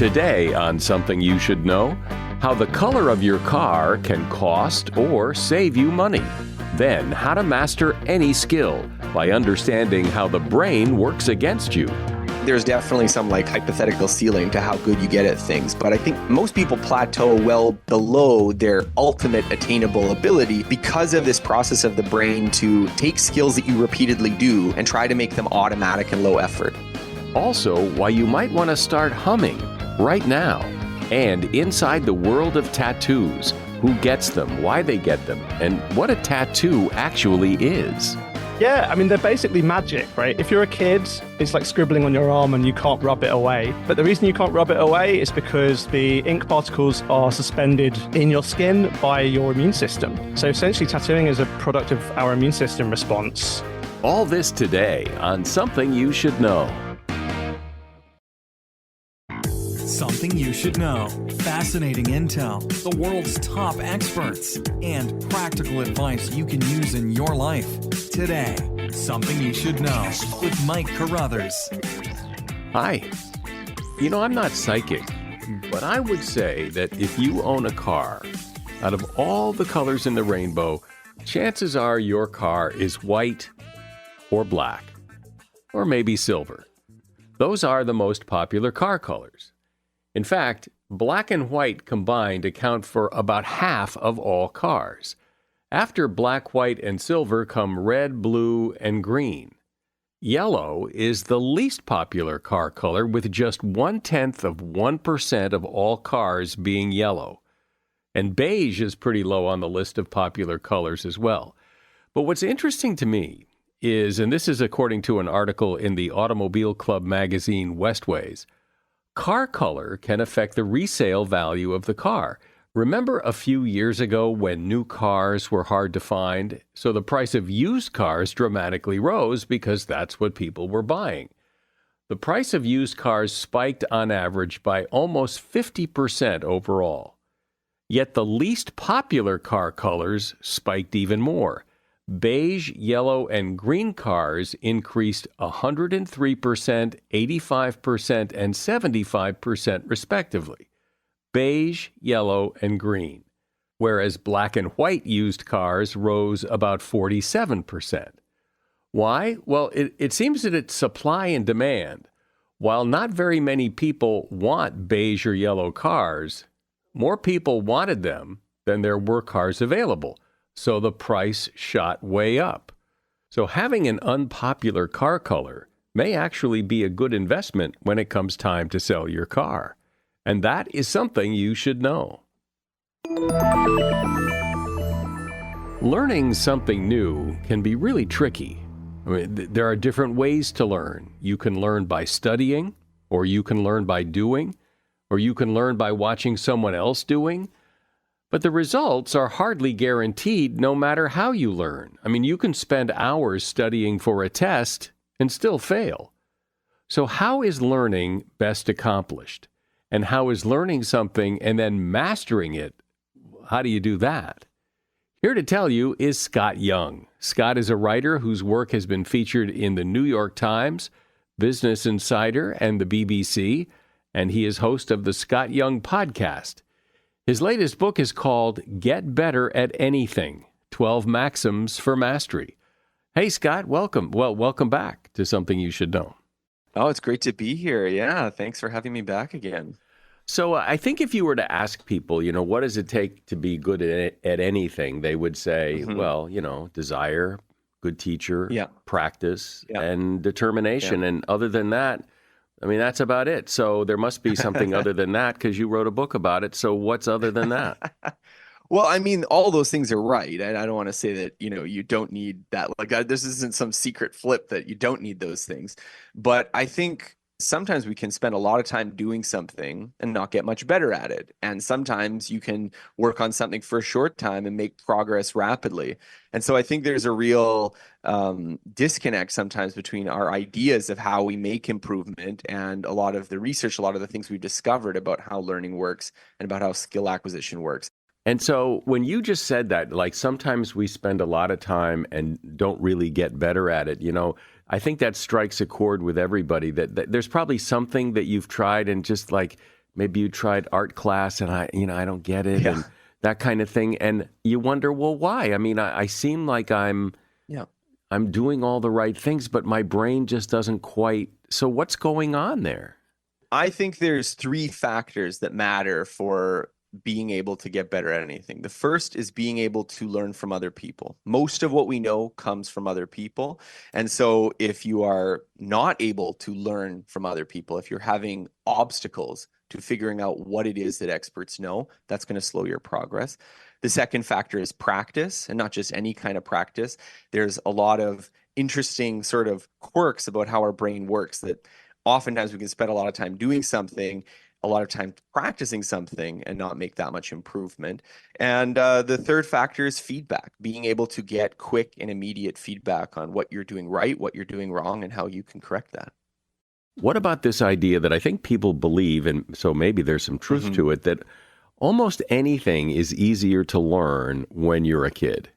Today on Something You Should Know, how the color of your car can cost or save you money. Then, how to master any skill by understanding how the brain works against you. There's definitely some hypothetical ceiling to how good you get at things, but I think most people plateau well below their ultimate attainable ability because of this process of the brain to take skills that you repeatedly do and try to make them automatic and low effort. Also, why you might want to start humming right now. And inside the world of tattoos, who gets them, why they get them, and what a tattoo actually is. Yeah, I mean, they're basically magic, right? If you're a kid, it's like scribbling on your arm and you can't rub it away. But the reason you can't rub it away is because the ink particles are suspended in your skin by your immune system. So essentially, tattooing is a product of our immune system response. All this today on Something You Should Know. Something you should know. Fascinating intel, the world's top experts, and practical advice you can use in your life. Today, Something You Should Know with Mike Carruthers. Hi. I'm not psychic, but I would say that if you own a car, out of all the colors in the rainbow, chances are your car is white or black, or maybe silver. Those are the most popular car colors. In fact, black and white combined account for about half of all cars. After black, white, and silver come red, blue, and green. Yellow is the least popular car color, with just 0.1% of all cars being yellow. And beige is pretty low on the list of popular colors as well. But what's interesting to me is, and this is according to an article in the Automobile Club magazine Westways, car color can affect the resale value of the car. Remember a few years ago when new cars were hard to find, so the price of used cars dramatically rose because that's what people were buying. The price of used cars spiked on average by almost 50% overall. Yet the least popular car colors spiked even more. Beige, yellow, and green cars increased 103%, 85%, and 75% respectively. Beige, yellow, and green. Whereas black and white used cars rose about 47%. Why? Well, it seems that it's supply and demand. While not very many people want beige or yellow cars, more people wanted them than there were cars available. So the price shot way up. So having an unpopular car color may actually be a good investment when it comes time to sell your car. And that is something you should know. Learning something new can be really tricky. There are different ways to learn. You can learn by studying, or you can learn by doing, or you can learn by watching someone else doing. But the results are hardly guaranteed no matter how you learn. You can spend hours studying for a test and still fail. So how is learning best accomplished? And how is learning something and then mastering it, how do you do that? Here to tell you is Scott Young. Scott is a writer whose work has been featured in the New York Times, Business Insider, and the BBC, and he is host of the Scott Young podcast. His latest book is called Get Better at Anything, 12 Maxims for Mastery. Hey, Scott, welcome. Well, welcome back to Something You Should Know. Oh, it's great to be here. Yeah, thanks for having me back again. So I think if you were to ask people, what does it take to be good at anything, they would say, desire, good teacher, practice, and determination. And other than that, that's about it. So there must be something other than that because you wrote a book about it. So what's other than that? Well, all those things are right. And I don't want to say that, you don't need that. This isn't some secret flip that you don't need those things. But I think sometimes we can spend a lot of time doing something and not get much better at it. And sometimes you can work on something for a short time and make progress rapidly. And so I think there's a real disconnect sometimes between our ideas of how we make improvement and a lot of the research, a lot of the things we've discovered about how learning works and about how skill acquisition works. And so when you just said that, sometimes we spend a lot of time and don't really get better at it, I think that strikes a chord with everybody that there's probably something that you've tried and just maybe you tried art class and I don't get it, Yeah. and that kind of thing. And you wonder, well, why? I mean, I seem like I'm Yeah. doing all the right things, but my brain just doesn't quite. So what's going on there? I think there's three factors that matter for being able to get better at anything. The first is being able to learn from other people. Most of what we know comes from other people. And so if you are not able to learn from other people, if you're having obstacles to figuring out what it is that experts know, that's going to slow your progress. The second factor is practice, and not just any kind of practice. There's a lot of interesting sort of quirks about how our brain works that oftentimes we can spend a lot of time doing something, a lot of time practicing something, and not make that much improvement. And the third factor is feedback, being able to get quick and immediate feedback on what you're doing right, what you're doing wrong, and how you can correct that. What about this idea that I think people believe, and so maybe there's some truth to it, that almost anything is easier to learn when you're a kid?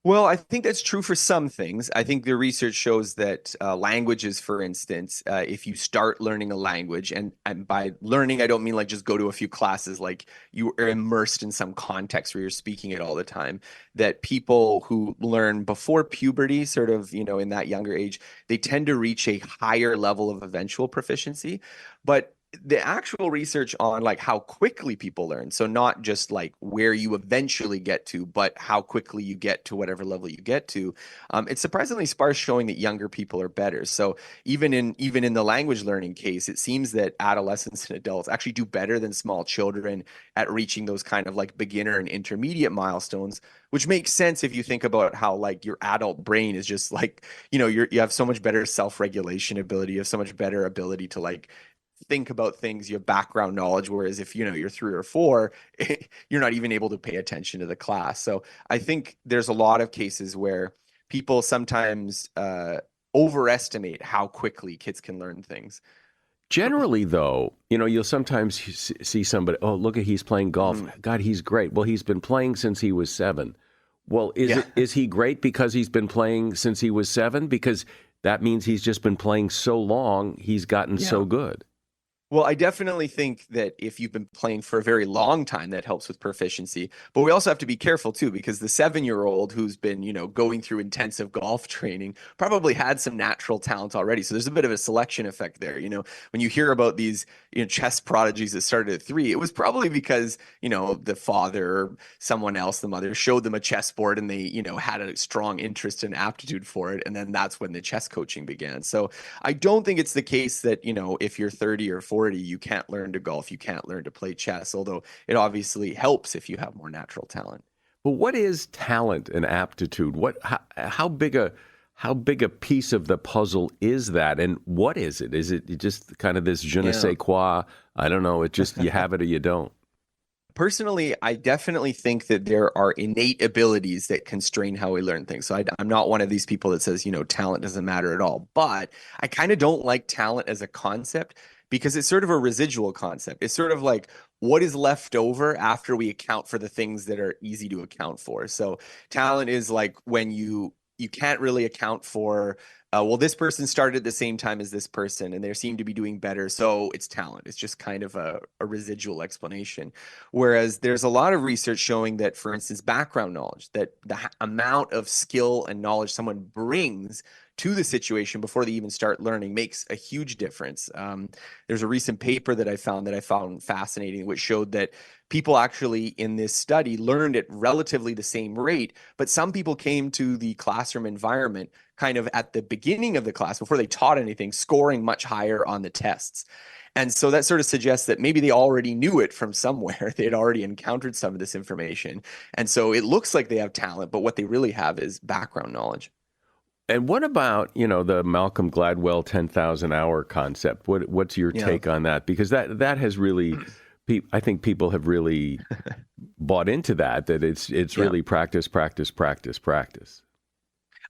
Well, I think that's true for some things. I think the research shows that languages, for instance, if you start learning a language, and by learning, I don't mean like just go to a few classes, like you are immersed in some context where you're speaking it all the time, that people who learn before puberty, sort of, in that younger age, they tend to reach a higher level of eventual proficiency. But the actual research on like how quickly people learn, so not just like where you eventually get to, but how quickly you get to whatever level you get to, it's surprisingly sparse, showing that younger people are better. So even in the language learning case, it seems that adolescents and adults actually do better than small children at reaching those kind of like beginner and intermediate milestones, which makes sense if you think about how like your adult brain is just like, you have so much better self-regulation ability, you have so much better ability to like think about things, you have background knowledge, whereas if you're 3 or 4, you're not even able to pay attention to the class. So I think there's a lot of cases where people sometimes overestimate how quickly kids can learn things. Generally, though, you'll sometimes see somebody, oh, look at, he's playing golf. God, he's great. Well, he's been playing since he was 7. Well, is he great because he's been playing since he was 7? Because that means he's just been playing so long, he's gotten so good. Well, I definitely think that if you've been playing for a very long time, that helps with proficiency. But we also have to be careful too, because the 7-year-old who's been, going through intensive golf training probably had some natural talent already. So there's a bit of a selection effect there. When you hear about these, chess prodigies that started at 3, it was probably because, the father or someone else, the mother, showed them a chessboard and they, had a strong interest and aptitude for it. And then that's when the chess coaching began. So I don't think it's the case that, if you're 30 or 40, you can't learn to golf, you can't learn to play chess, although it obviously helps if you have more natural talent. But what is talent and aptitude? How big a piece of the puzzle is that, and what is it? Is it just kind of this je ne sais quoi? I don't know. It just, you have it or you don't. Personally, I definitely think that there are innate abilities that constrain how we learn things. So I'm not one of these people that says, talent doesn't matter at all. But I kind of don't like talent as a concept because it's sort of a residual concept. It's sort of like what is left over after we account for the things that are easy to account for. So talent is like when you can't really account for well, this person started at the same time as this person and they seem to be doing better, so it's talent. It's just kind of a residual explanation. Whereas there's a lot of research showing that, for instance, background knowledge, that the amount of skill and knowledge someone brings to the situation before they even start learning makes a huge difference. There's a recent paper that I found fascinating, which showed that people actually in this study learned at relatively the same rate, but some people came to the classroom environment kind of at the beginning of the class before they taught anything, scoring much higher on the tests. And so that sort of suggests that maybe they already knew it from somewhere. They had already encountered some of this information. And so it looks like they have talent, but what they really have is background knowledge. And what about, the Malcolm Gladwell 10,000 hour concept? What's your take on that? Because that has really, I think people have really bought into that it's really practice, practice, practice, practice.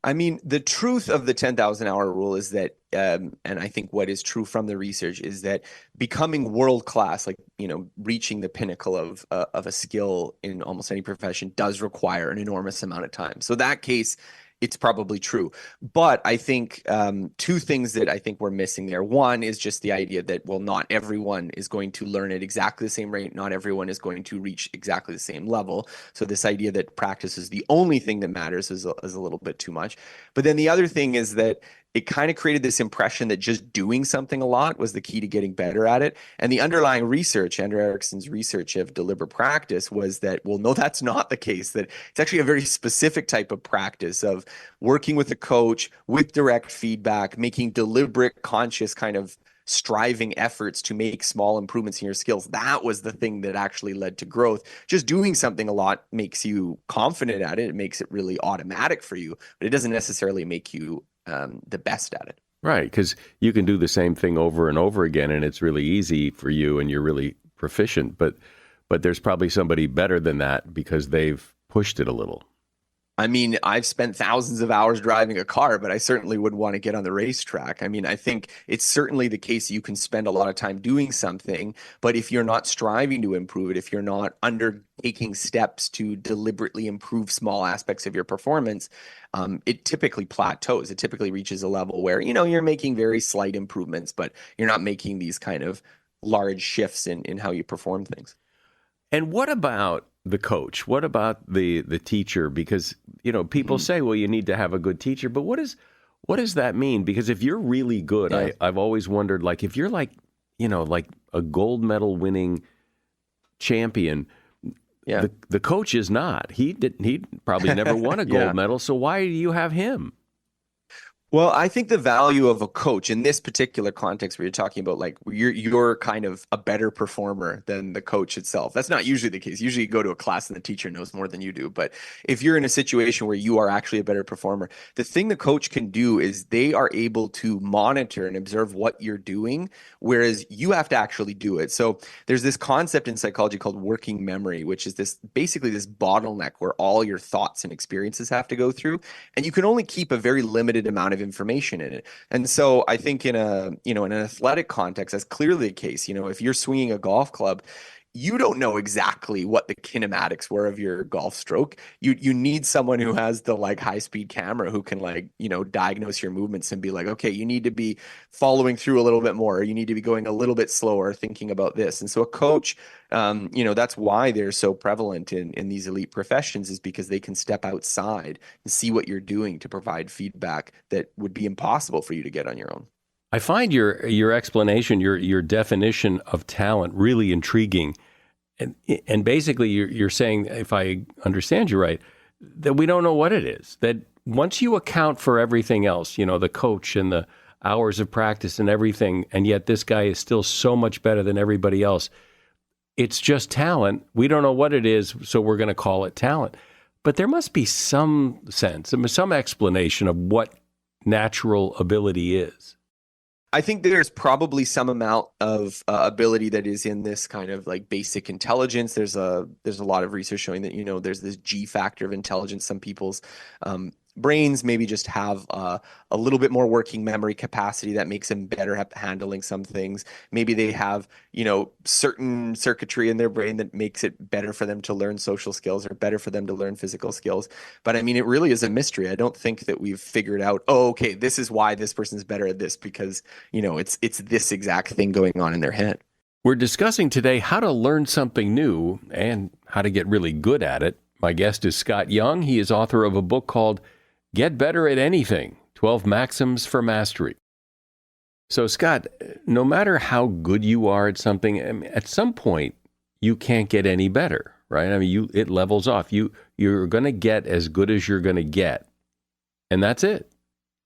I mean, the truth of the 10,000 hour rule is that, and I think what is true from the research is that becoming world class, like, reaching the pinnacle of a skill in almost any profession does require an enormous amount of time. So that case, it's probably true. But I think two things that I think we're missing there. One is just the idea that, well, not everyone is going to learn at exactly the same rate. Not everyone is going to reach exactly the same level. So this idea that practice is the only thing that matters is a little bit too much. But then the other thing is that it kind of created this impression that just doing something a lot was the key to getting better at it. And the underlying research, Andrew Erickson's research of deliberate practice, was that, well, no, that's not the case. That it's actually a very specific type of practice of working with a coach, with direct feedback, making deliberate, conscious kind of striving efforts to make small improvements in your skills. That was the thing that actually led to growth. Just doing something a lot makes you confident at it. It makes it really automatic for you, but it doesn't necessarily make you the best at it. Right, because you can do the same thing over and over again, and it's really easy for you, and you're really proficient. But there's probably somebody better than that because they've pushed it a little. I mean, I've spent thousands of hours driving a car, but I certainly wouldn't want to get on the racetrack. I mean, I think it's certainly the case you can spend a lot of time doing something, but if you're not striving to improve it, if you're not undertaking steps to deliberately improve small aspects of your performance, it typically plateaus. It typically reaches a level where, you're making very slight improvements, but you're not making these kind of large shifts in how you perform things. And what about the coach? What about the teacher? Because, people say, well, you need to have a good teacher, but what does that mean? Because if you're really good, Yeah. I've always wondered, like, if you're like a gold medal winning champion, Yeah. the coach is not. He probably never won a gold medal. So why do you have him? Well, I think the value of a coach in this particular context where you're talking about like you're kind of a better performer than the coach itself. That's not usually the case. Usually you go to a class and the teacher knows more than you do. But if you're in a situation where you are actually a better performer, the thing the coach can do is they are able to monitor and observe what you're doing, whereas you have to actually do it. So there's this concept in psychology called working memory, which is basically this bottleneck where all your thoughts and experiences have to go through, and you can only keep a very limited amount of information in it. And so I think in an athletic context, that's clearly the case. If you're swinging a golf club, you don't know exactly what the kinematics were of your golf stroke. You need someone who has the like high speed camera who can diagnose your movements and be like, okay, you need to be following through a little bit more, or you need to be going a little bit slower, thinking about this. And so a coach, that's why they're so prevalent in these elite professions, is because they can step outside and see what you're doing to provide feedback that would be impossible for you to get on your own. I find your explanation, your definition of talent really intriguing. And basically you're saying, if I understand you right, that we don't know what it is. That once you account for everything else, the coach and the hours of practice and everything, and yet this guy is still so much better than everybody else, it's just talent. We don't know what it is, so we're going to call it talent. But there must be some sense, some explanation of what natural ability is. I think there's probably some amount of ability that is in this kind of like basic intelligence. There's a lot of research showing that, there's this G factor of intelligence. Some people's brains maybe just have a little bit more working memory capacity that makes them better at handling some things. Maybe they have, certain circuitry in their brain that makes it better for them to learn social skills or better for them to learn physical skills. But I mean, it really is a mystery. I don't think that we've figured out, oh, okay, this is why this person's better at this, because, it's this exact thing going on in their head. We're discussing today how to learn something new and how to get really good at it. My guest is Scott Young. He is author of a book called Get Better at Anything, 12 Maxims for Mastery. So, Scott, no matter how good you are at something, at some point, you can't get any better, right? I mean, it levels off. You're going to get as good as you're going to get, and that's it.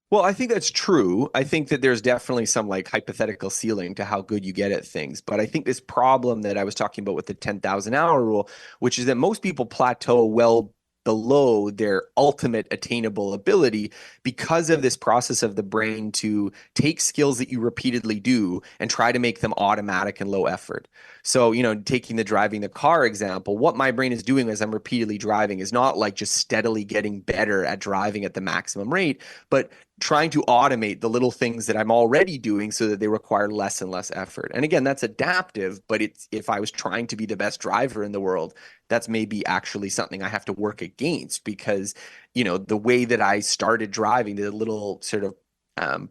Well, I think that's true. I think that there's definitely some like hypothetical ceiling to how good you get at things. But I think this problem that I was talking about with the 10,000 hour rule, which is that most people plateau well below their ultimate attainable ability because of this process of the brain to take skills that you repeatedly do and try to make them automatic and low effort. So, taking the driving the car example, what my brain is doing as I'm repeatedly driving is not like just steadily getting better at driving at the maximum rate, but trying to automate the little things that I'm already doing so that they require less and less effort. And again, that's adaptive, but it's, if I was trying to be the best driver in the world, that's maybe actually something I have to work against, because, the way that I started driving, the little sort of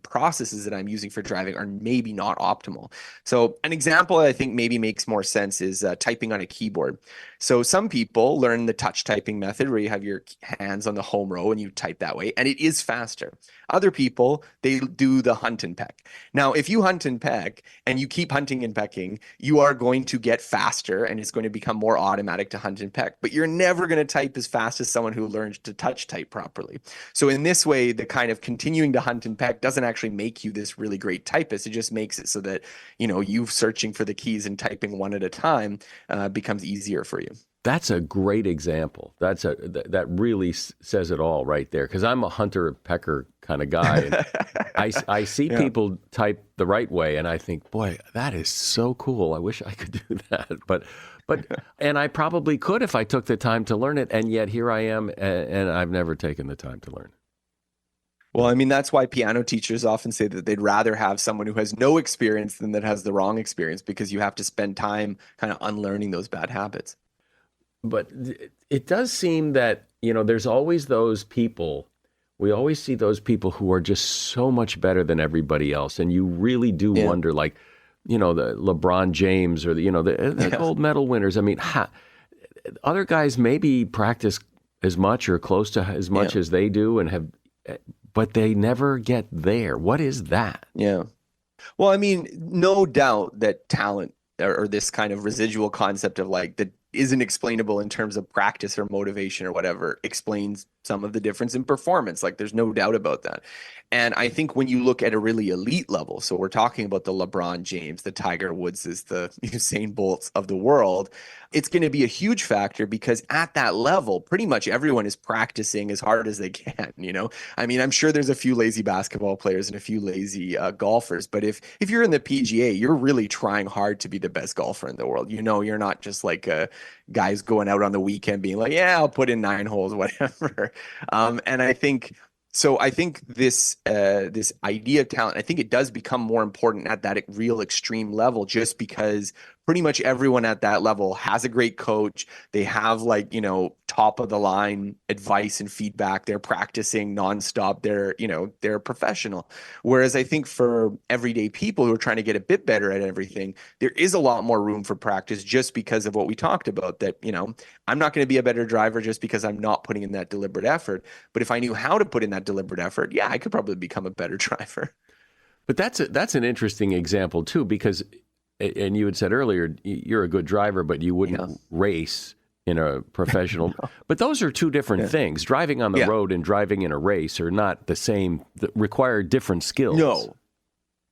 processes that I'm using for driving are maybe not optimal. So an example I think maybe makes more sense is typing on a keyboard. So some people learn the touch typing method where you have your hands on the home row and you type that way, and it is faster. Other people, they do the hunt and peck. Now, if you hunt and peck and you keep hunting and pecking, you are going to get faster and it's going to become more automatic to hunt and peck, but you're never going to type as fast as someone who learns to touch type properly. So in this way, the kind of continuing to hunt and peck doesn't actually make you this really great typist. It just makes it so that, you searching for the keys and typing one at a time becomes easier for you. That's a great example. That really says it all right there. Because I'm a hunter pecker kind of guy, and I see people type the right way, and I think, boy, that is so cool. I wish I could do that. But and I probably could if I took the time to learn it. And yet here I am, and I've never taken the time to learn. Well, I mean, that's why piano teachers often say that they'd rather have someone who has no experience than that has the wrong experience, because you have to spend time kind of unlearning those bad habits. But it does seem that, there's always those people. We always see those people who are just so much better than everybody else. And you really do wonder, like, the LeBron James or the gold medal winners. I mean, other guys maybe practice as much or close to as much as they do but they never get there. What is that? Yeah. Well, I mean, no doubt that talent or this kind of residual concept of like that isn't explainable in terms of practice or motivation or whatever explains some of the difference in performance. Like, there's no doubt about that. And I think when you look at a really elite level, so we're talking about the LeBron James, the Tiger Woodses, the Usain Bolts of the world, it's going to be a huge factor, because at that level, pretty much everyone is practicing as hard as they can. I mean, I'm sure there's a few lazy basketball players and a few lazy golfers, but if you're in the PGA, you're really trying hard to be the best golfer in the world. You're not just like guys going out on the weekend being like, yeah, I'll put in 9 holes, whatever. And I think this idea of talent, I think it does become more important at that real extreme level, just because pretty much everyone at that level has a great coach. They have top of the line advice and feedback. They're practicing nonstop. They're professional. Whereas I think for everyday people who are trying to get a bit better at everything, there is a lot more room for practice, just because of what we talked about, that, I'm not going to be a better driver just because I'm not putting in that deliberate effort. But if I knew how to put in that deliberate effort, yeah, I could probably become a better driver. But that's an interesting example too, because, and you had said earlier, you're a good driver, but you wouldn't race in a professional. No. But those are two different things. Driving on the road and driving in a race are not the same, require different skills.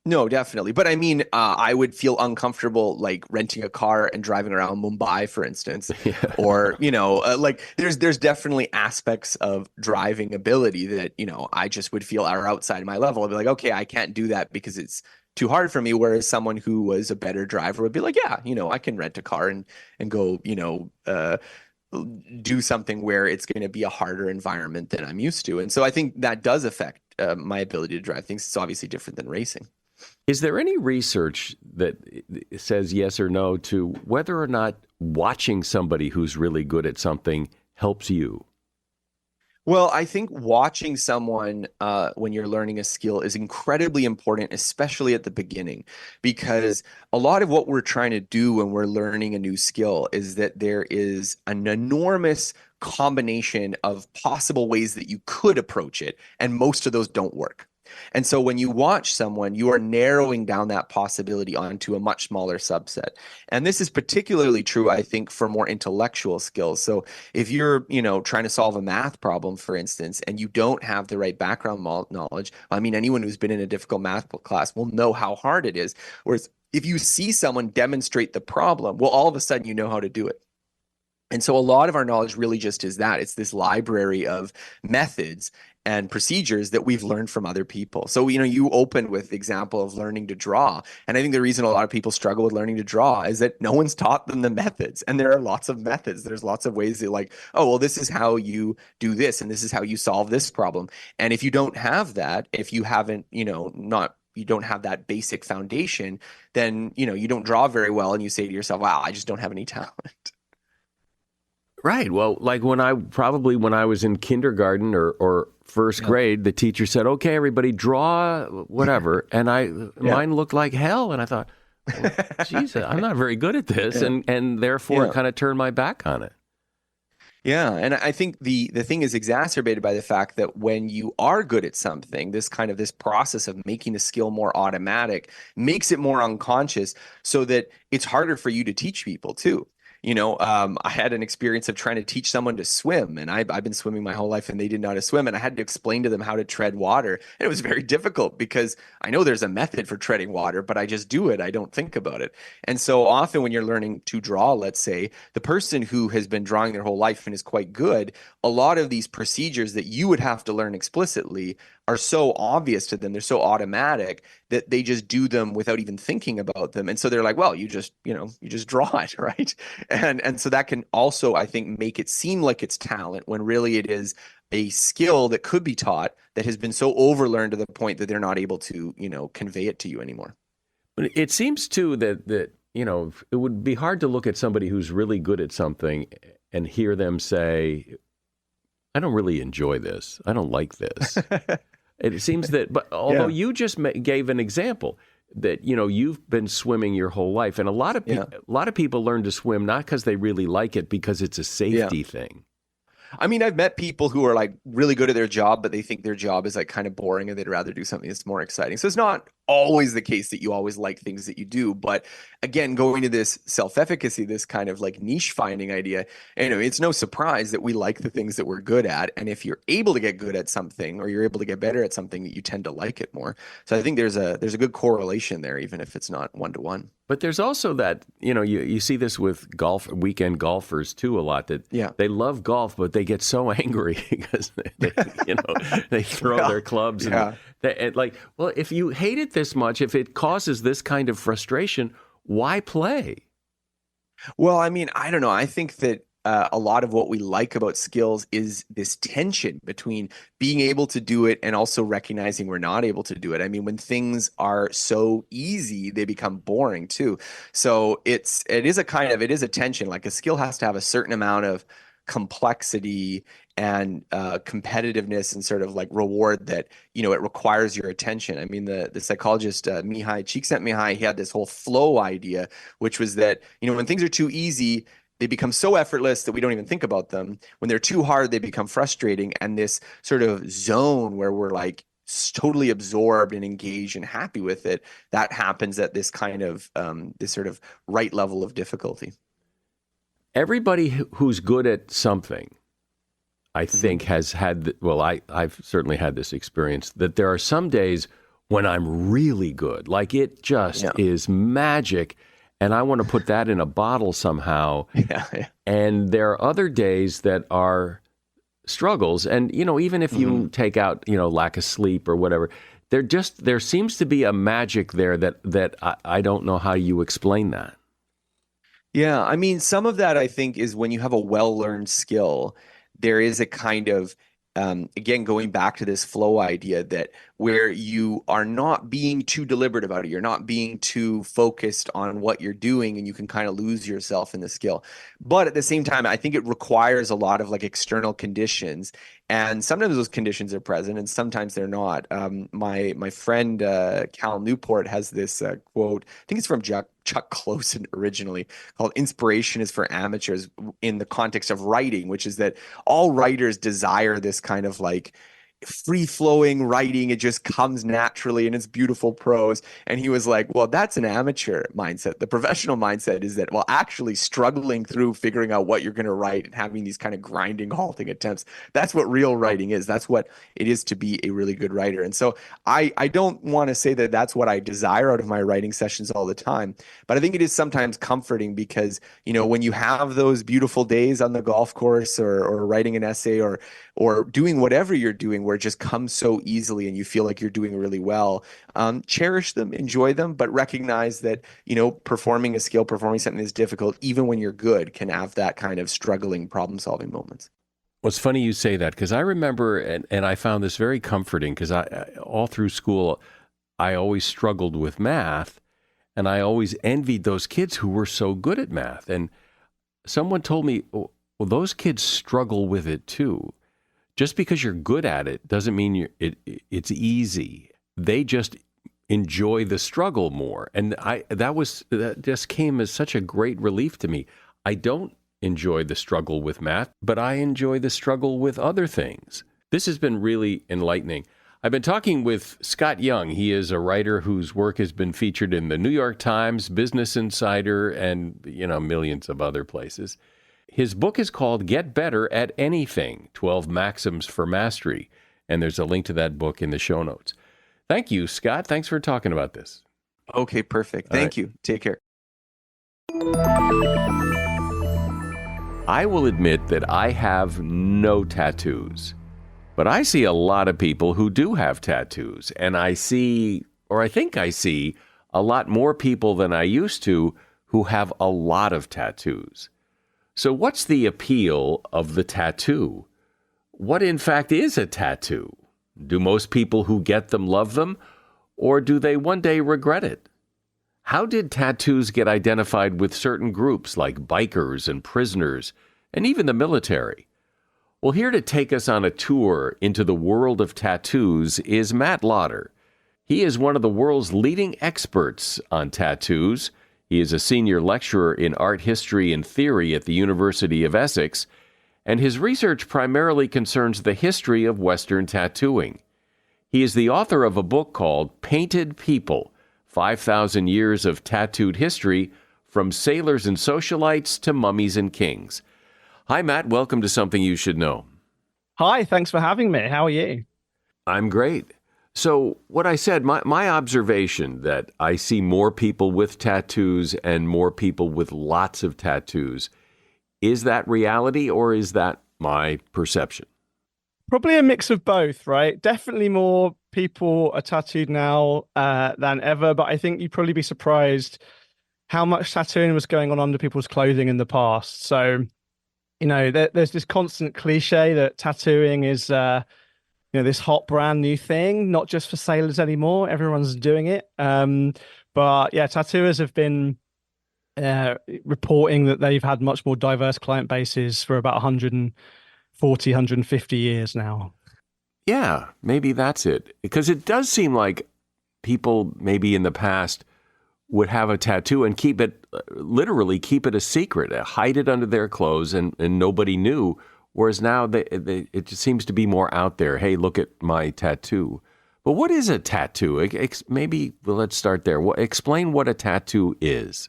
No, definitely. But I mean, I would feel uncomfortable like renting a car and driving around Mumbai, for instance, or, like there's definitely aspects of driving ability that, I just would feel are outside my level. I'd be like, okay, I can't do that because it's too hard for me. Whereas someone who was a better driver would be like, yeah, I can rent a car and go, do something where it's going to be a harder environment than I'm used to. And so I think that does affect my ability to drive things. It's obviously different than racing. Is there any research that says yes or no to whether or not watching somebody who's really good at something helps you? Well, I think watching someone when you're learning a skill is incredibly important, especially at the beginning, because a lot of what we're trying to do when we're learning a new skill is that there is an enormous combination of possible ways that you could approach it, and most of those don't work. And so when you watch someone, you are narrowing down that possibility onto a much smaller subset. And this is particularly true, I think, for more intellectual skills. So if you're, trying to solve a math problem, for instance, and you don't have the right background knowledge, I mean, anyone who's been in a difficult math class will know how hard it is. Whereas if you see someone demonstrate the problem, well, all of a sudden you know how to do it. And so a lot of our knowledge really just is that. It's this library of methods. and procedures that we've learned from other people. So, you opened with the example of learning to draw. And I think the reason a lot of people struggle with learning to draw is that no one's taught them the methods. And there are lots of methods. There's lots of ways that like, oh, well, this is how you do this, and this is how you solve this problem. And if you don't have that, if you haven't, you don't have that basic foundation, then, you don't draw very well and you say to yourself, wow, I just don't have any talent. Right. Well, like when I was in kindergarten or first grade, the teacher said, okay, everybody draw whatever. And mine looked like hell. And I thought, well, geez, I'm not very good at this. And therefore kind of turned my back on it. Yeah. And I think the thing is exacerbated by the fact that when you are good at something, this process of making the skill more automatic makes it more unconscious, so that it's harder for you to teach people too. I had an experience of trying to teach someone to swim, and I've been swimming my whole life and they didn't know how to swim. And I had to explain to them how to tread water. And it was very difficult because I know there's a method for treading water, but I just do it. I don't think about it. And so often when you're learning to draw, let's say, the person who has been drawing their whole life and is quite good, a lot of these procedures that you would have to learn explicitly are so obvious to them, they're so automatic that they just do them without even thinking about them. And so they're like, well, you just draw it, right? And so that can also, I think, make it seem like it's talent when really it is a skill that could be taught that has been so overlearned to the point that they're not able to, convey it to you anymore. But it seems too that it would be hard to look at somebody who's really good at something and hear them say, I don't really enjoy this. I don't like this. It seems that, but although you just gave an example that, you've been swimming your whole life, and a lot of people learn to swim not because they really like it, because it's a safety thing. I mean, I've met people who are like really good at their job, but they think their job is like kind of boring and they'd rather do something that's more exciting. So it's not always the case that you always like things that you do. But again, going to this self-efficacy, this kind of like niche finding idea, it's no surprise that we like the things that we're good at. And if you're able to get good at something, or you're able to get better at something, you tend to like it more. So I think there's a good correlation there, even if it's not one-to-one. But there's also that, you see this with weekend golfers too a lot, that they love golf, but they get so angry because they throw their clubs. And well, if you hate it this much, if it causes this kind of frustration, why play? Well, I mean, I don't know. I think that a lot of what we like about skills is this tension between being able to do it and also recognizing we're not able to do it. I mean, when things are so easy, they become boring too. So it is a tension. Like a skill has to have a certain amount of complexity and competitiveness and sort of like reward that, it requires your attention. I mean, the psychologist Mihai Csikszentmihalyi, he had this whole flow idea, which was that, when things are too easy, they become so effortless that we don't even think about them. When they're too hard, they become frustrating. And this sort of zone where we're like totally absorbed and engaged and happy with it, that happens at this kind of this sort of right level of difficulty. Everybody who's good at something, I think, has had, I've certainly had this experience, that there are some days when I'm really good, like it just is magic, and I want to put that in a bottle somehow. And there are other days that are struggles. And, even if you take out, lack of sleep or whatever, there seems to be a magic there that I don't know how you explain that. Yeah, I mean, some of that I think is when you have a well-learned skill, there is a kind of, again, going back to this flow idea, that where you are not being too deliberate about it, you're not being too focused on what you're doing, and you can kind of lose yourself in the skill. But at the same time, I think it requires a lot of like external conditions, and sometimes those conditions are present and sometimes they're not. My friend Cal Newport has this quote, I think it's from Chuck Closen originally, called "Inspiration is for amateurs," in the context of writing, which is that all writers desire this kind of like free-flowing writing. It just comes naturally and it's beautiful prose. And he was like, well, that's an amateur mindset. The professional mindset is that, well, actually struggling through figuring out what you're going to write and having these kind of grinding, halting attempts, that's what real writing is. That's what it is to be a really good writer. And so I don't want to say that that's what I desire out of my writing sessions all the time, but I think it is sometimes comforting because, when you have those beautiful days on the golf course or writing an essay or doing whatever you're doing, where where it just comes so easily and you feel like you're doing really well. Cherish them, enjoy them, but recognize that, performing a skill, performing something that's difficult, even when you're good, can have that kind of struggling, problem-solving moments. Well, it's funny you say that, because I remember, and I found this very comforting, because all through school, I always struggled with math, and I always envied those kids who were so good at math. And someone told me, well, those kids struggle with it too. Just because you're good at it doesn't mean it's easy. They just enjoy the struggle more. And that just came as such a great relief to me. I don't enjoy the struggle with math, but I enjoy the struggle with other things. This has been really enlightening. I've been talking with Scott Young. He is a writer whose work has been featured in the New York Times, Business Insider, and millions of other places. His book is called Get Better at Anything, 12 Maxims for Mastery. And there's a link to that book in the show notes. Thank you, Scott. Thanks for talking about this. Okay, perfect. Thank you. Take care. I will admit that I have no tattoos, but I see a lot of people who do have tattoos, and I think I see a lot more people than I used to who have a lot of tattoos. So what's the appeal of the tattoo? What in fact is a tattoo? Do most people who get them love them, or do they one day regret it? How did tattoos get identified with certain groups like bikers and prisoners, and even the military? Well, here to take us on a tour into the world of tattoos is Matt Lauder. He is one of the world's leading experts on tattoos. He is a senior lecturer in art history and theory at the University of Essex, and his research primarily concerns the history of Western tattooing. He is the author of a book called Painted People, 5,000 Years of Tattooed History, from Sailors and Socialites to Mummies and Kings. Hi, Matt. Welcome to Something You Should Know. Hi, thanks for having me. How are you? I'm great. So what I said, my observation that I see more people with tattoos and more people with lots of tattoos, is that reality or is that my perception? Probably a mix of both, right? Definitely more people are tattooed now than ever, but I think you'd probably be surprised how much tattooing was going on under people's clothing in the past. So, there's this constant cliche that tattooing is, this hot brand new thing, not just for sailors anymore. Everyone's doing it. But yeah, tattooers have been reporting that they've had much more diverse client bases for about 140, 150 years now. Yeah, maybe that's it. Because it does seem like people maybe in the past would have a tattoo and literally keep it a secret, hide it under their clothes and nobody knew. Whereas now it just seems to be more out there. Hey, look at my tattoo. But what is a tattoo? Let's start there. Explain what a tattoo is.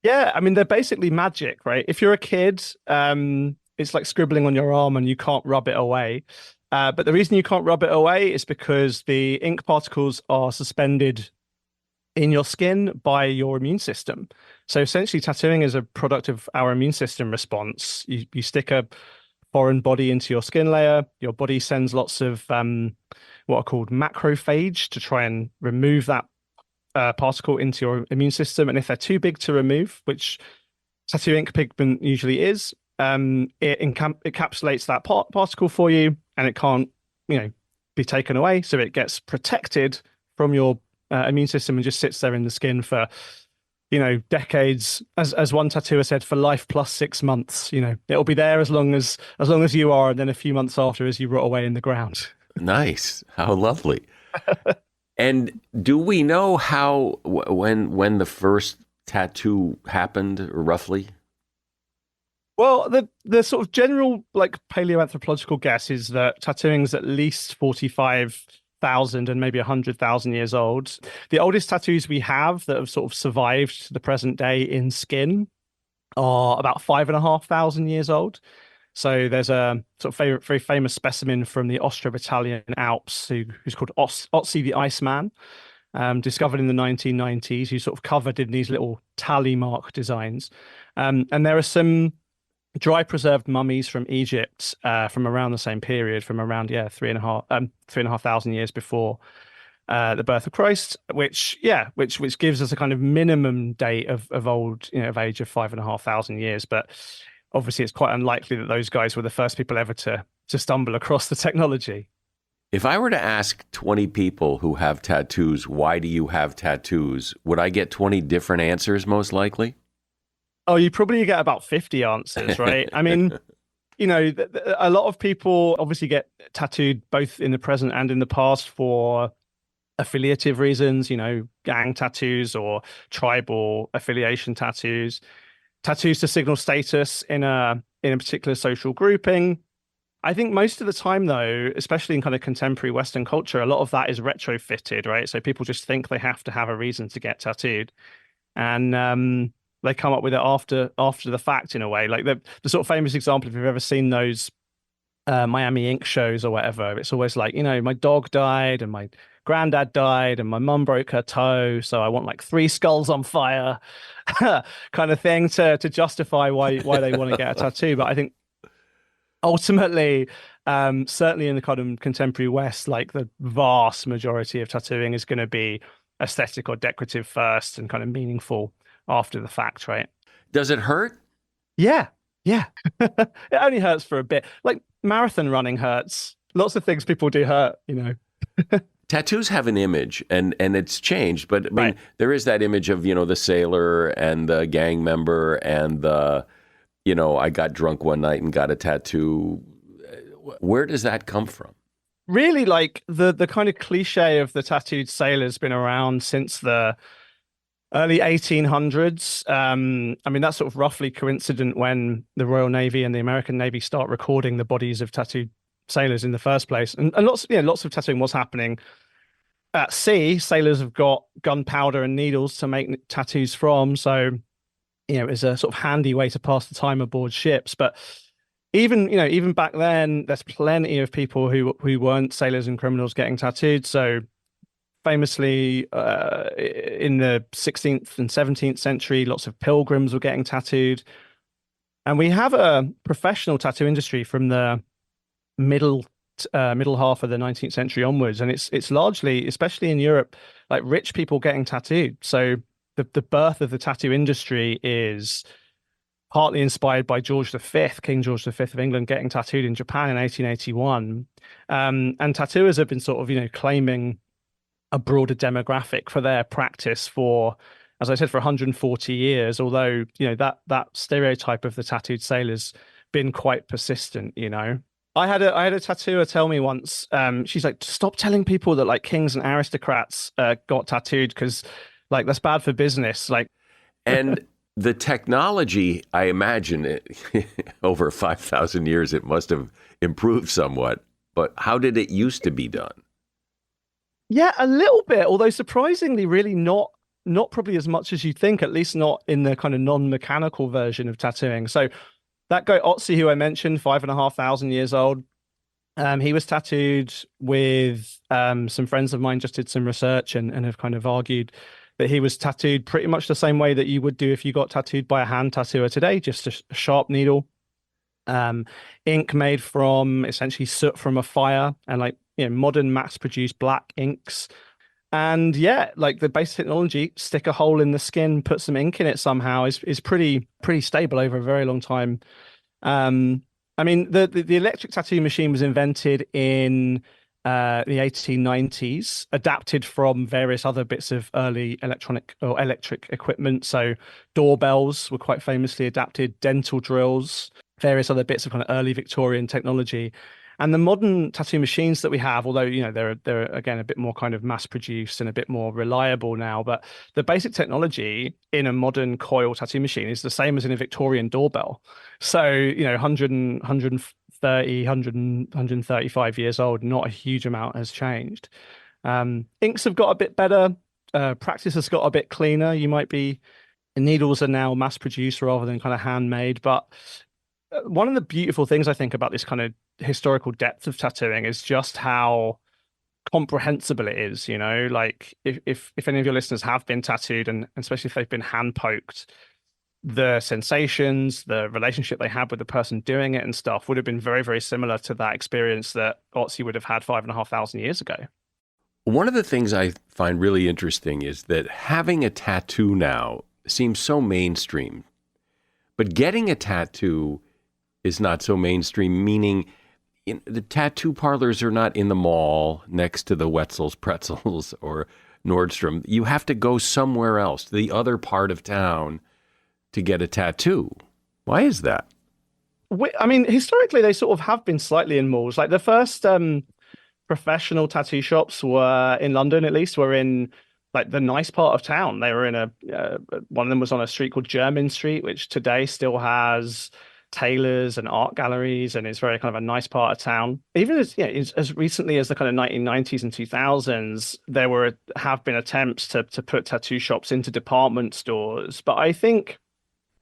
Yeah, I mean, they're basically magic, right? If you're a kid, it's like scribbling on your arm and you can't rub it away. But the reason you can't rub it away is because the ink particles are suspended in your skin by your immune system. So essentially, tattooing is a product of our immune system response. You stick a foreign body into your skin layer. Your body sends lots of what are called macrophage to try and remove that particle into your immune system. And if they're too big to remove, which tattoo ink pigment usually is, it encapsulates that particle for you, and it can't, be taken away. So it gets protected from your immune system and just sits there in the skin for, decades. As one tattooer said, for life plus 6 months. It'll be there as long as you are, and then a few months after, as you rot away in the ground. Nice. How lovely. And do we know how when the first tattoo happened, roughly? Well, the sort of general paleoanthropological guess is that tattooing is at least 45,000 and maybe 100,000 years old. The oldest tattoos we have that have sort of survived to the present day in skin are about 5,500 years old. So there's a sort of very famous specimen from the Austro-Italian Alps who's called Otzi the Iceman, discovered in the 1990s, who's sort of covered in these little tally mark designs. And there are some dry preserved mummies from Egypt from around the same period, from around 3,500 years before the birth of Christ, which gives us a kind of minimum date of old, of age of 5,500 years. But obviously, it's quite unlikely that those guys were the first people ever to stumble across the technology. If I were to ask 20 people who have tattoos, why do you have tattoos? Would I get 20 different answers most likely? Oh, you probably get about 50 answers, right? I mean, a lot of people obviously get tattooed both in the present and in the past for affiliative reasons, gang tattoos or tribal affiliation tattoos to signal status in a particular social grouping. I think most of the time, though, especially in kind of contemporary Western culture, a lot of that is retrofitted, right? So people just think they have to have a reason to get tattooed, and they come up with it after the fact in a way. Like the sort of famous example, if you've ever seen those Miami Ink shows or whatever, it's always like, my dog died and my granddad died and my mum broke her toe, so I want like 3 skulls on fire kind of thing to justify why they want to get a tattoo. But I think ultimately, certainly in the kind of contemporary West, like the vast majority of tattooing is going to be aesthetic or decorative first and kind of meaningful after the fact, right? Does it hurt? Yeah. It only hurts for a bit. Like marathon running hurts. Lots of things people do hurt, Tattoos have an image, and it's changed, but I mean, Right. there is that image of, the sailor and the gang member and the, I got drunk one night and got a tattoo. Where does that come from? Really, like the kind of cliche of the tattooed sailor's been around since the early 1800s. I mean, that's sort of roughly coincident when the Royal Navy and the American Navy start recording the bodies of tattooed sailors in the first place. And lots of tattooing was happening at sea. Sailors have got gunpowder and needles to make tattoos from. So, it's a sort of handy way to pass the time aboard ships. But even back then, there's plenty of people who weren't sailors and criminals getting tattooed. So famously, in the 16th and 17th century, lots of pilgrims were getting tattooed. And we have a professional tattoo industry from the middle half of the 19th century onwards, and it's largely, especially in Europe, like rich people getting tattooed. So the birth of the tattoo industry is partly inspired by George V, King George V of England, getting tattooed in Japan in 1881. And tattooers have been sort of, claiming a broader demographic for their practice for, as I said, for 140 years, although, that stereotype of the tattooed sailor's been quite persistent, I had a tattooer tell me once, she's like, stop telling people that like kings and aristocrats got tattooed because like that's bad for business. Like, And the technology, I imagine, over 5,000 years, it must have improved somewhat. But how did it used to be done? yeah, a little bit, although surprisingly, really not probably as much as you think, at least not in the kind of non-mechanical version of tattooing. So that guy Otzi, who I mentioned, 5,500 years old, he was tattooed with some friends of mine. Just did some research and have kind of argued that he was tattooed pretty much the same way that you would do if you got tattooed by a hand tattooer today, just a sharp needle, ink made from essentially soot from a fire, and like modern mass-produced black inks. And yeah, like the basic technology, stick a hole in the skin, put some ink in it somehow, is pretty stable over a very long time. I mean, the electric tattoo machine was invented in the 1890s, adapted from various other bits of early electronic or electric equipment. So doorbells were quite famously adapted, dental drills, various other bits of kind of early Victorian technology. And the modern tattoo machines that we have, although, they're again a bit more kind of mass produced and a bit more reliable now, but the basic technology in a modern coil tattoo machine is the same as in a Victorian doorbell. So, 130, 135 years old, not a huge amount has changed. Inks have got a bit better. Practice has got a bit cleaner. Needles are now mass produced rather than kind of handmade. But one of the beautiful things I think about this kind of historical depth of tattooing is just how comprehensible it is. Like if any of your listeners have been tattooed, and especially if they've been hand poked, the sensations, the relationship they had with the person doing it and stuff would have been very, very similar to that experience that Otzi would have had 5,500 years ago. One of the things I find really interesting is that having a tattoo now seems so mainstream, but getting a tattoo is not so mainstream, meaning the tattoo parlors are not in the mall next to the Wetzel's Pretzels or Nordstrom. You have to go somewhere else, to the other part of town, to get a tattoo. Why is that? I mean, historically, they sort of have been slightly in malls. Like the first professional tattoo shops were in London, at least, were in like the nice part of town. They were in one of them was on a street called Jermyn Street, which today still has tailors and art galleries, and it's very kind of a nice part of town. Even as recently as the kind of 1990s and 2000s, there have been attempts to put tattoo shops into department stores. But I think,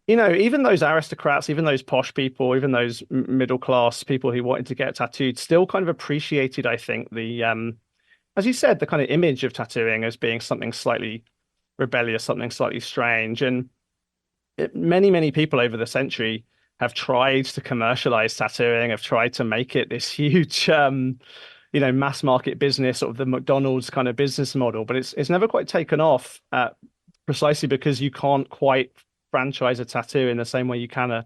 even those aristocrats, even those posh people, even those middle class people who wanted to get tattooed still kind of appreciated, I think, the as you said, the kind of image of tattooing as being something slightly rebellious, something slightly strange. And many, many people over the century have tried to commercialize tattooing, have tried to make it this huge, mass market business, sort of the McDonald's kind of business model. But it's never quite taken off, precisely because you can't quite franchise a tattoo in the same way you can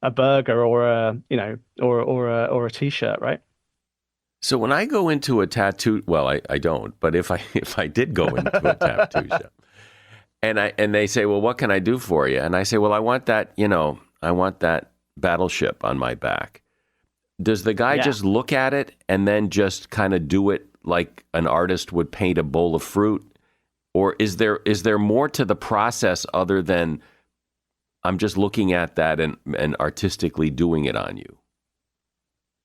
a burger or a t-shirt, right? So when I go into a tattoo, well, I don't, but if I did go into a tattoo shop and they say, well, what can I do for you? And I say, well, I want that battleship on my back. Does the guy just look at it and then just kind of do it like an artist would paint a bowl of fruit? Or is there more to the process other than I'm just looking at that and artistically doing it on you?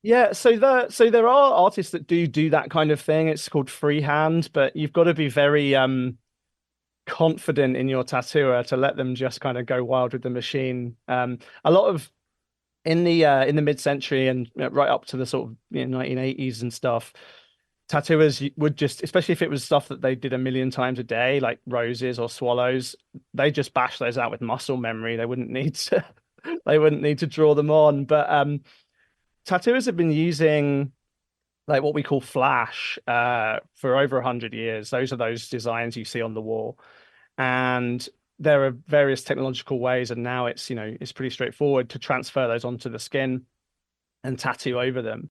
Yeah, so there are artists that do that kind of thing. It's called freehand, but you've got to be very confident in your tattooer to let them just kind of go wild with the machine. A lot of in the mid-century and right up to the sort of 1980s and stuff, tattooers would just, especially if it was stuff that they did a million times a day, like roses or swallows, they just bash those out with muscle memory. They wouldn't need to draw them on. But tattooers have been using like what we call flash for over 100 years. Those are those designs you see on the wall, and there are various technological ways, and now it's pretty straightforward to transfer those onto the skin and tattoo over them.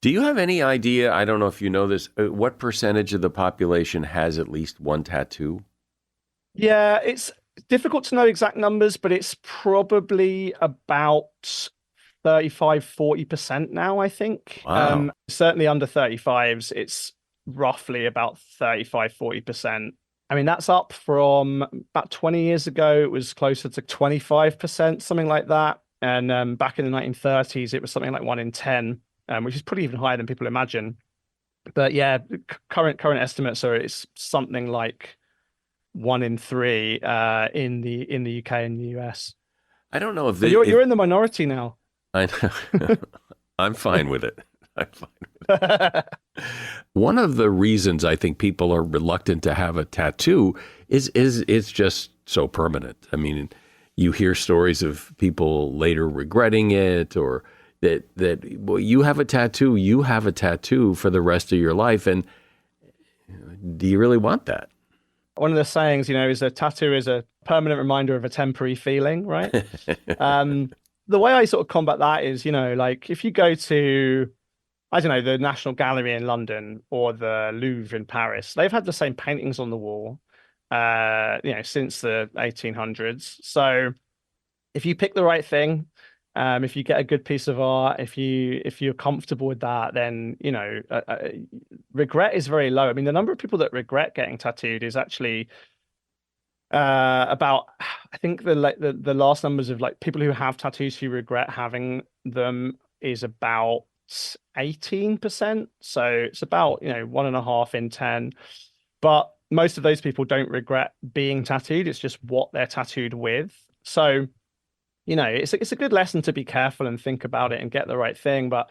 Do you have any idea, I don't know if you know this, what percentage of the population has at least one tattoo? Yeah, it's difficult to know exact numbers, but it's probably about 35-40% now, I think. Wow. Certainly under 35s, it's roughly about 35-40%. I mean, that's up from about 20 years ago. It was closer to 25%, something like that. And back in the 1930s, it was something like 1 in 10, which is pretty even higher than people imagine. But yeah, current estimates are it's something like 1 in 3 in the UK and the US. I don't know if you're in the minority now. I know. I'm fine with it. I'm fine with it. One of the reasons I think people are reluctant to have a tattoo is it's just so permanent. I mean, you hear stories of people later regretting it, or that well, you have a tattoo for the rest of your life, and do you really want that? One of the sayings, is a tattoo is a permanent reminder of a temporary feeling, right? The way I sort of combat that is, like if you go to, I don't know, the National Gallery in London or the Louvre in Paris, they've had the same paintings on the wall, since the 1800s. So if you pick the right thing, if you get a good piece of art, if you're comfortable with that, then, regret is very low. I mean, the number of people that regret getting tattooed is actually about, I think the last numbers of like people who have tattoos who regret having them is about 18%. So it's about 1.5 in 10. But most of those people don't regret being tattooed. It's just what they're tattooed with. So it's a good lesson to be careful and think about it and get the right thing. But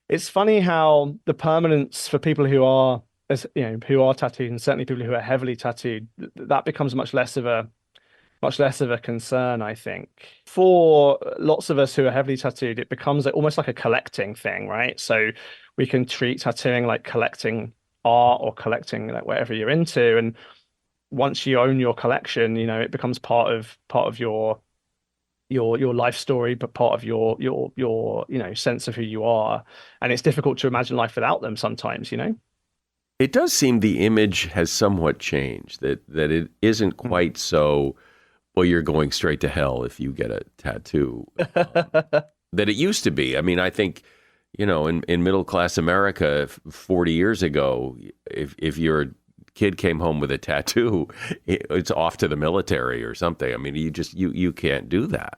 it's funny how the permanence for people who are tattooed, and certainly people who are heavily tattooed, that becomes much less of a much less of a concern, I think. For lots of us who are heavily tattooed, it becomes almost like a collecting thing, right? So we can treat tattooing like collecting art or collecting like whatever you're into. And once you own your collection, it becomes part of your life story, but part of your sense of who you are. And it's difficult to imagine life without them sometimes. It does seem the image has somewhat changed, that it isn't quite so, well, you're going straight to hell if you get a tattoo, that it used to be. I mean, I think, in middle class America 40 years ago, if your kid came home with a tattoo, it's off to the military or something. I mean, you can't do that.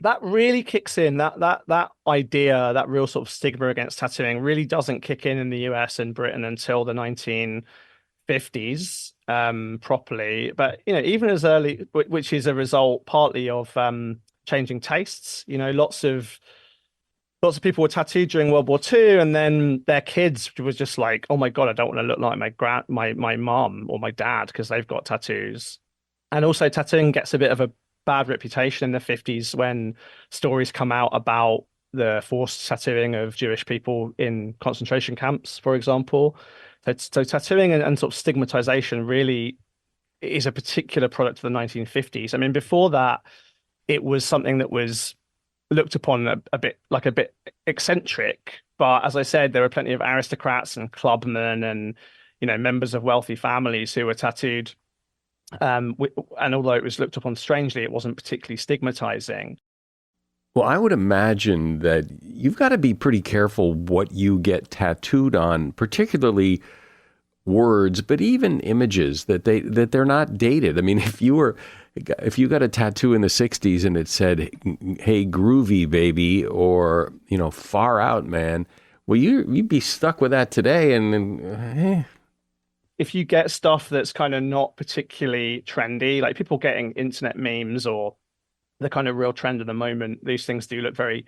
That really kicks in. That idea, that real sort of stigma against tattooing really doesn't kick in the US and Britain until the 1950s properly. But even as early, which is a result partly of changing tastes. Lots of people were tattooed during World War II, and then their kids was just like, oh my God, I don't want to look like my mom or my dad because they've got tattoos. And also tattooing gets a bit of a bad reputation in the 50s when stories come out about the forced tattooing of Jewish people in concentration camps, for example. So tattooing and sort of stigmatization really is a particular product of the 1950s. I mean, before that, it was something that was looked upon a bit eccentric, but as I said, there were plenty of aristocrats and clubmen and members of wealthy families who were tattooed, and although it was looked upon strangely, it wasn't particularly stigmatizing. Well, I would imagine that you've got to be pretty careful what you get tattooed on, particularly words, but even images that they're not dated. I mean, if you got a tattoo in the 60s and it said, "Hey, groovy baby," or "Far out, man," well, you'd be stuck with that today. And if you get stuff that's kind of not particularly trendy, like people getting internet memes or the kind of real trend at the moment, these things do look very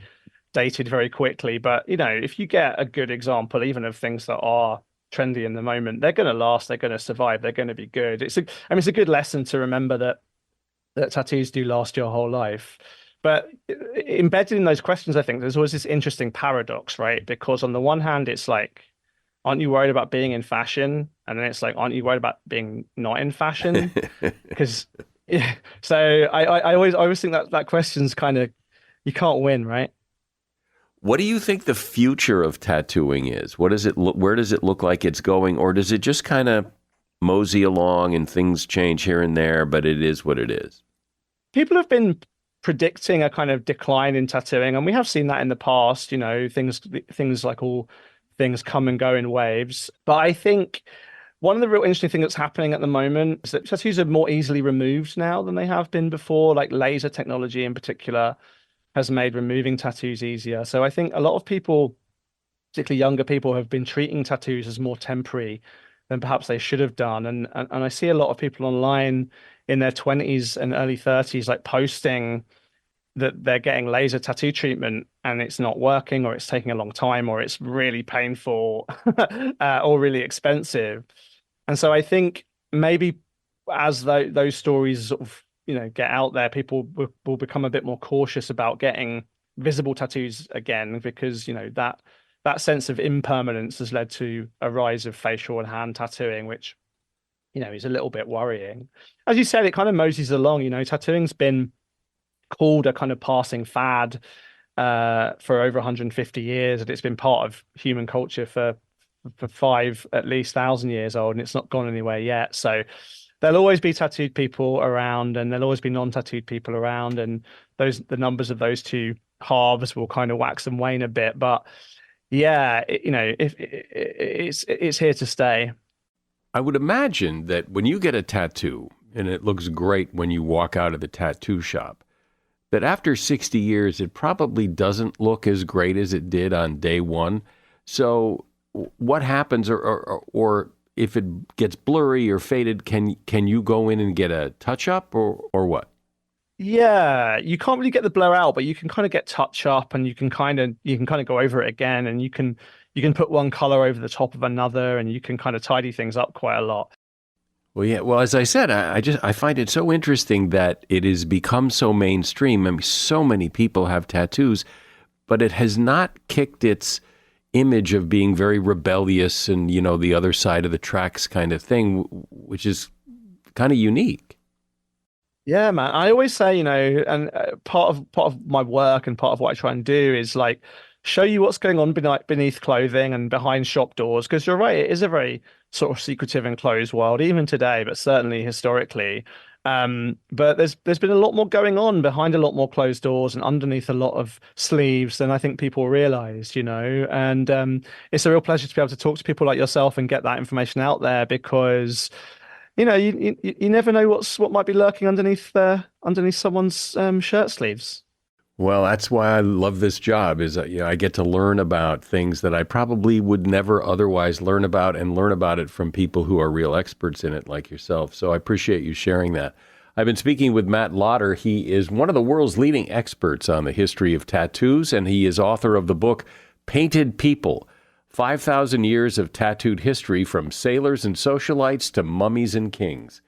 dated very quickly. But if you get a good example, even of things that are trendy in the moment, they're going to last, they're going to survive, they're going to be good. It's a good lesson to remember that tattoos do last your whole life. But embedded in those questions, I think there's always this interesting paradox, right? Because on the one hand, it's like, aren't you worried about being in fashion? And then it's like, aren't you worried about being not in fashion? Because so I always think that question's kind of, you can't win, right? What do you think the future of tattooing is? Where does it look like it's going? Or does it just kind of mosey along and things change here and there, but it is what it is? People have been predicting a kind of decline in tattooing, and we have seen that in the past. Things like all things come and go in waves. But I think one of the real interesting things that's happening at the moment is that tattoos are more easily removed now than they have been before. Like laser technology in particular has made removing tattoos easier. So I think a lot of people, particularly younger people, have been treating tattoos as more temporary than perhaps they should have done. And I see a lot of people online in their 20s and early 30s like posting that they're getting laser tattoo treatment and it's not working, or it's taking a long time, or it's really painful or really expensive. And so I think maybe as those stories sort of get out there, people will become a bit more cautious about getting visible tattoos again, because that sense of impermanence has led to a rise of facial and hand tattooing, which is a little bit worrying. As you said, it kind of moseys along. Tattooing's been called a kind of passing fad for over 150 years, and it's been part of human culture for 5 at least 1,000 years old, and it's not gone anywhere yet. So there'll always be tattooed people around, and there'll always be non-tattooed people around, and the numbers of those two halves will kind of wax and wane a bit. But yeah, it's here to stay. I would imagine that when you get a tattoo, and it looks great when you walk out of the tattoo shop, that after 60 years, it probably doesn't look as great as it did on day one. So what happens, or if it gets blurry or faded, can you go in and get a touch-up or what? Yeah, you can't really get the blur out, but you can kind of get touch up, and you can kind of go over it again, and you can put one color over the top of another, and you can kind of tidy things up quite a lot. Well, yeah. Well, as I said, I find it so interesting that it has become so mainstream. I mean, so many people have tattoos, but it has not kicked its image of being very rebellious and, the other side of the tracks kind of thing, which is kind of unique. Yeah, man. I always say, and part of my work and part of what I try and do is like show you what's going on beneath clothing and behind shop doors. Because you're right, it is a very sort of secretive and closed world, even today, but certainly historically. But there's been a lot more going on behind a lot more closed doors and underneath a lot of sleeves than I think people realize, And it's a real pleasure to be able to talk to people like yourself and get that information out there because you never know what might be lurking underneath someone's shirt sleeves. Well, that's why I love this job is that, I get to learn about things that I probably would never otherwise learn about and learn about it from people who are real experts in it like yourself. So I appreciate you sharing that. I've been speaking with Matt Lauder. He is one of the world's leading experts on the history of tattoos, and he is author of the book Painted People, 5,000 Years of Tattooed History from Sailors and Socialites to Mummies and Kings.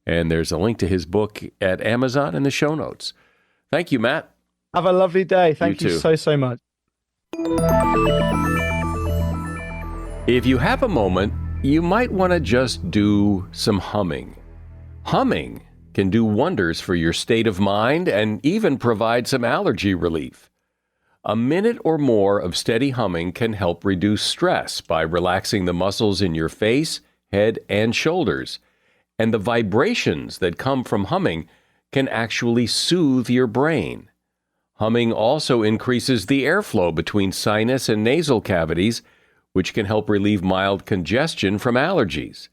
And there's a link to his book at Amazon in the show notes. Thank you, Matt. Have a lovely day. Thank you too. so much. If you have a moment, you might want to just do some humming. Humming can do wonders for your state of mind and even provide some allergy relief. A minute or more of steady humming can help reduce stress by relaxing the muscles in your face, head, and shoulders. And the vibrations that come from humming can actually soothe your brain. Humming also increases the airflow between sinus and nasal cavities, which can help relieve mild congestion from allergies.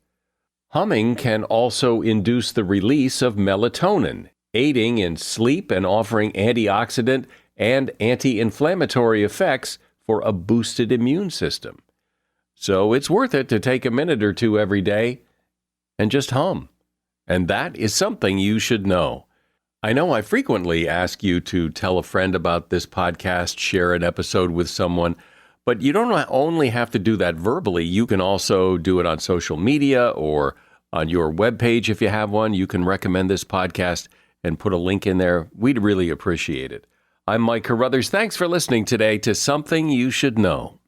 Humming can also induce the release of melatonin, aiding in sleep and offering antioxidant and anti-inflammatory effects for a boosted immune system. So it's worth it to take a minute or two every day and just hum. And that is something you should know. I know I frequently ask you to tell a friend about this podcast, share an episode with someone, but you don't only have to do that verbally. You can also do it on social media or on your webpage if you have one. You can recommend this podcast and put a link in there. We'd really appreciate it. I'm Mike Carruthers. Thanks for listening today to Something You Should Know.